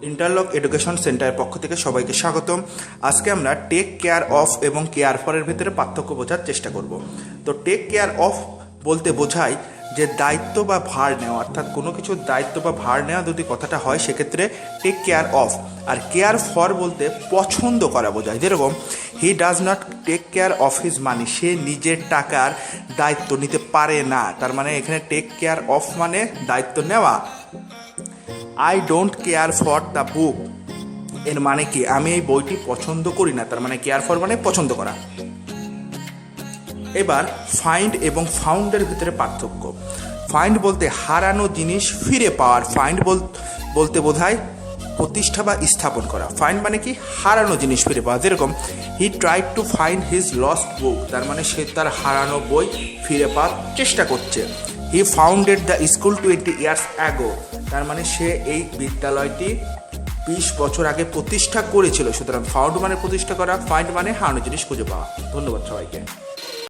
Interlock education সেন্টারের পক্ষ থেকে সবাইকে স্বাগতম। আজকে আমরা টেক কেয়ার অফ এবং কেয়ার ফরের ভিতরে পার্থক্য বোঝার চেষ্টা করব। তো টেক কেয়ার অফ বলতে বোঝায় যে দায়িত্ব বা ভার নেওয়া, অর্থাৎ কোনো কিছুর দায়িত্ব বা ভার নেওয়া যদি কথাটা হয় সেক্ষেত্রে টেক কেয়ার অফ। আর কেয়ার ফর বলতে পছন্দ করা বোঝায়, যেরকম he does not take care of his money, সে নিজের টাকার দায়িত্ব নিতে পারে না। তার মানে এখানে টেক কেয়ার অফ মানে দায়িত্ব নেওয়া। I don't care for the book, এর মানে কি আমি এই বইটি পছন্দ করি না, তার মানে কেয়ার ফর মানে পছন্দ করা। এবার ফাইন্ড এবং ফাউন্ডের ভিতরে পার্থক্য। ফাইন্ড বলতে হারানো জিনিস ফিরে পাওয়ার, ফাইন্ড বলতে বোঝায় প্রতিষ্ঠা বা স্থাপন করা। ফাইন্ড মানে কি হারানো জিনিস ফিরে পাওয়া, যেরকম he tried to find his lost book, তার মানে সে তার হারানো বই ফিরে পাওয়ার চেষ্টা করছে। He founded the school 20 years ago, তার মানে সে এই বিদ্যালয়টি 20 বছর আগে প্রতিষ্ঠা করেছিল। সুতরাং ফাউন্ড মানে প্রতিষ্ঠা করা, ফাইন্ড মানে হারানো জিনিস খুঁজে পাওয়া। ধন্যবাদ সবাইকে।